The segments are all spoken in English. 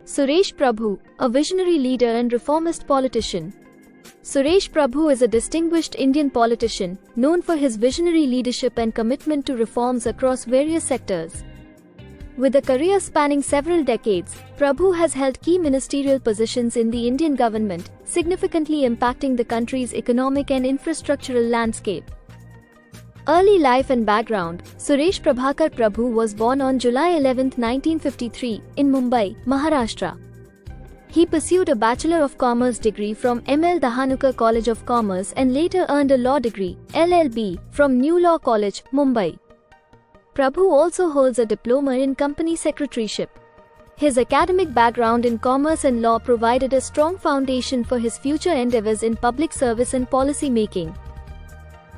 Suresh Prabhu, a visionary leader and reformist politician. Suresh Prabhu is a distinguished Indian politician, known for his visionary leadership and commitment to reforms across various sectors. With a career spanning several decades, Prabhu has held key ministerial positions in the Indian government, significantly impacting the country's economic and infrastructural landscape. Early life and background. Suresh Prabhakar Prabhu was born on July 11, 1953, in Mumbai, Maharashtra. He pursued a Bachelor of Commerce degree from M.L. Dahanukar College of Commerce and later earned a law degree, LLB, from New Law College, Mumbai. Prabhu also holds a diploma in company secretaryship. His academic background in commerce and law provided a strong foundation for his future endeavors in public service and policy making.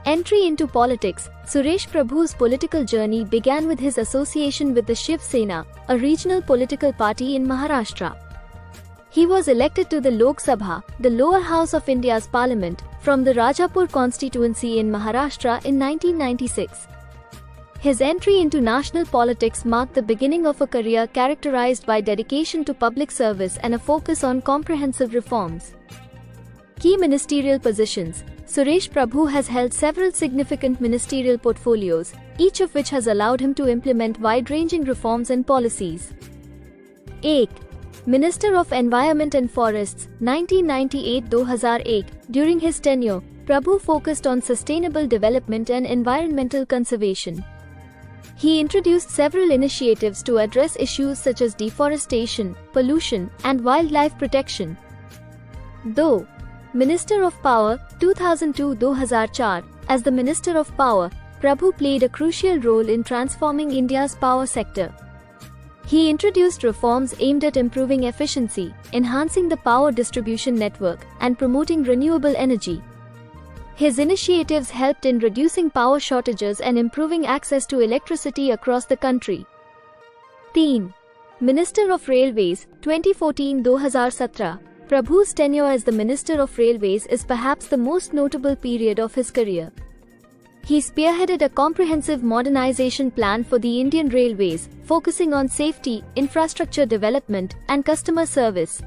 Entry into politics. Suresh Prabhu's political journey began with his association with the Shiv Sena, a regional political party in Maharashtra. He was elected to the Lok Sabha, the lower house of India's parliament, from the Rajapur constituency in Maharashtra in 1996. His entry into national politics marked the beginning of a career characterized by dedication to public service and a focus on comprehensive reforms. Key ministerial positions. Suresh Prabhu has held several significant ministerial portfolios, each of which has allowed him to implement wide-ranging reforms and policies. 1. Minister of Environment and Forests, 1998-2008. During his tenure, Prabhu focused on sustainable development and environmental conservation. He introduced several initiatives to address issues such as deforestation, pollution, and wildlife protection. 2. Minister of Power, 2002-2004. As the Minister of Power, Prabhu played a crucial role in transforming India's power sector. He introduced reforms aimed at improving efficiency, enhancing the power distribution network, and promoting renewable energy. His initiatives helped in reducing power shortages and improving access to electricity across the country. 3. Minister of Railways, 2014-2017. Prabhu's tenure as the Minister of Railways is perhaps the most notable period of his career. He spearheaded a comprehensive modernization plan for the Indian Railways, focusing on safety, infrastructure development, and customer service.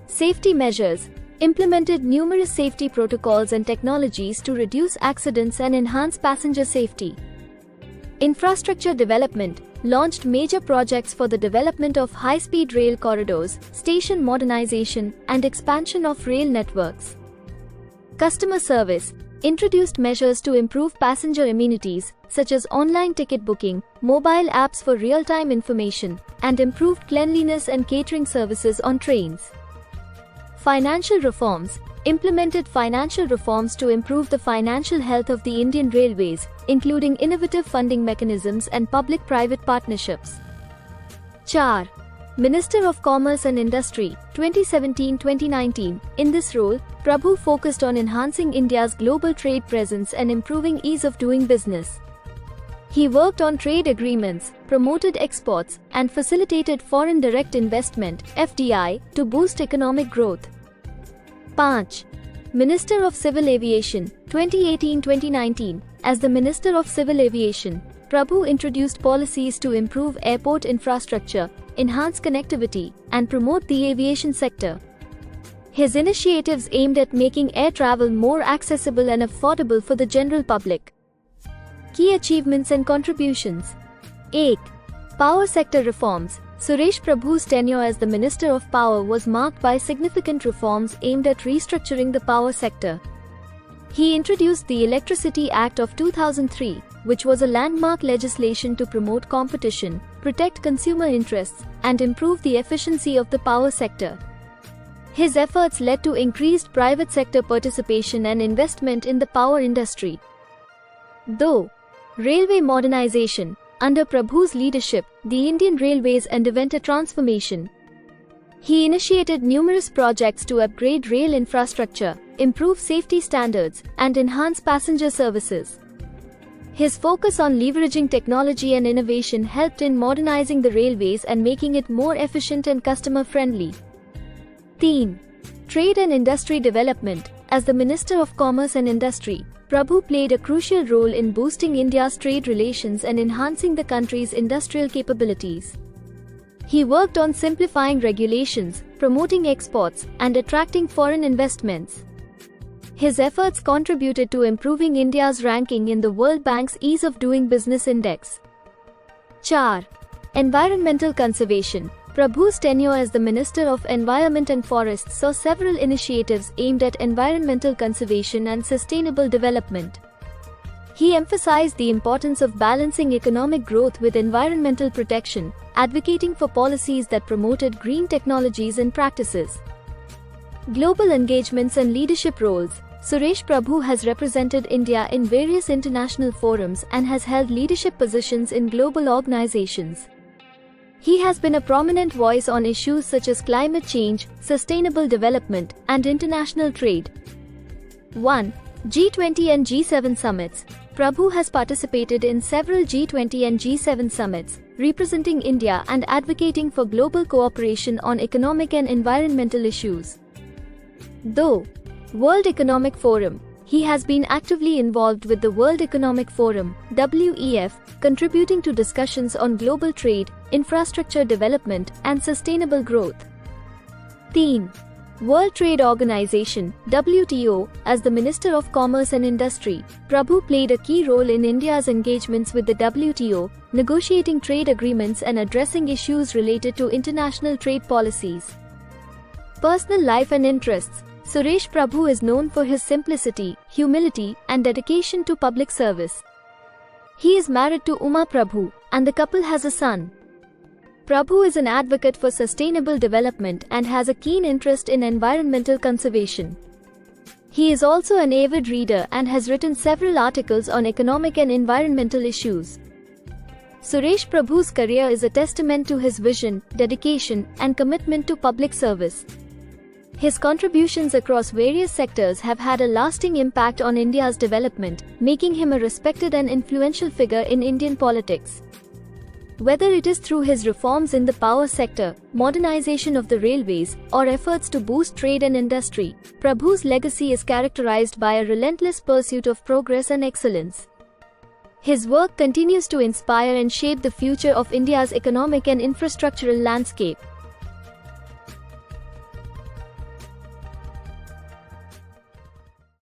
Safety measures. Implemented numerous safety protocols and technologies to reduce accidents and enhance passenger safety. Infrastructure development. Launched major projects for the development of high-speed rail corridors, station modernization, and expansion of rail networks. Customer service. Introduced measures to improve passenger amenities, such as online ticket booking, mobile apps for real-time information, and improved cleanliness and catering services on trains. Financial reforms. Implemented financial reforms to improve the financial health of the Indian Railways, including innovative funding mechanisms and public-private partnerships. 4. Minister of Commerce and Industry, 2017-2019. In this role, Prabhu focused on enhancing India's global trade presence and improving ease of doing business. He worked on trade agreements, promoted exports, and facilitated foreign direct investment (FDI) to boost economic growth. 5. Minister of Civil Aviation, 2018-2019. As the Minister of Civil Aviation, Prabhu introduced policies to improve airport infrastructure, enhance connectivity, and promote the aviation sector. His initiatives aimed at making air travel more accessible and affordable for the general public. Key achievements and contributions. 8. Power sector reforms. Suresh Prabhu's tenure as the Minister of Power was marked by significant reforms aimed at restructuring the power sector. He introduced the Electricity Act of 2003, which was a landmark legislation to promote competition, protect consumer interests, and improve the efficiency of the power sector. His efforts led to increased private sector participation and investment in the power industry. Though railway modernization. Under Prabhu's leadership, the Indian Railways underwent a transformation. He initiated numerous projects to upgrade rail infrastructure, improve safety standards, and enhance passenger services. His focus on leveraging technology and innovation helped in modernizing the railways and making it more efficient and customer-friendly. 3. Trade and industry development. As the Minister of Commerce and Industry, Prabhu played a crucial role in boosting India's trade relations and enhancing the country's industrial capabilities. He worked on simplifying regulations, promoting exports, and attracting foreign investments. His efforts contributed to improving India's ranking in the World Bank's Ease of Doing Business Index. 4. Environmental conservation. Prabhu's tenure as the Minister of Environment and Forests saw several initiatives aimed at environmental conservation and sustainable development. He emphasized the importance of balancing economic growth with environmental protection, advocating for policies that promoted green technologies and practices. Global engagements and leadership roles. Suresh Prabhu has represented India in various international forums and has held leadership positions in global organizations. He has been a prominent voice on issues such as climate change, sustainable development, and international trade. 1. G20 and G7 summits. Prabhu has participated in several G20 and G7 summits, representing India and advocating for global cooperation on economic and environmental issues. Though World Economic Forum, he has been actively involved with the World Economic Forum, WEF, contributing to discussions on global trade, infrastructure development, and sustainable growth. 3. World Trade Organization, WTO. As the Minister of Commerce and Industry, Prabhu played a key role in India's engagements with the WTO, negotiating trade agreements and addressing issues related to international trade policies. Personal life and interests. Suresh Prabhu is known for his simplicity, humility, and dedication to public service. He is married to Uma Prabhu, and the couple has a son. Prabhu is an advocate for sustainable development and has a keen interest in environmental conservation. He is also an avid reader and has written several articles on economic and environmental issues. Suresh Prabhu's career is a testament to his vision, dedication, and commitment to public service. His contributions across various sectors have had a lasting impact on India's development, making him a respected and influential figure in Indian politics. Whether it is through his reforms in the power sector, modernization of the railways, or efforts to boost trade and industry, Prabhu's legacy is characterized by a relentless pursuit of progress and excellence. His work continues to inspire and shape the future of India's economic and infrastructural landscape.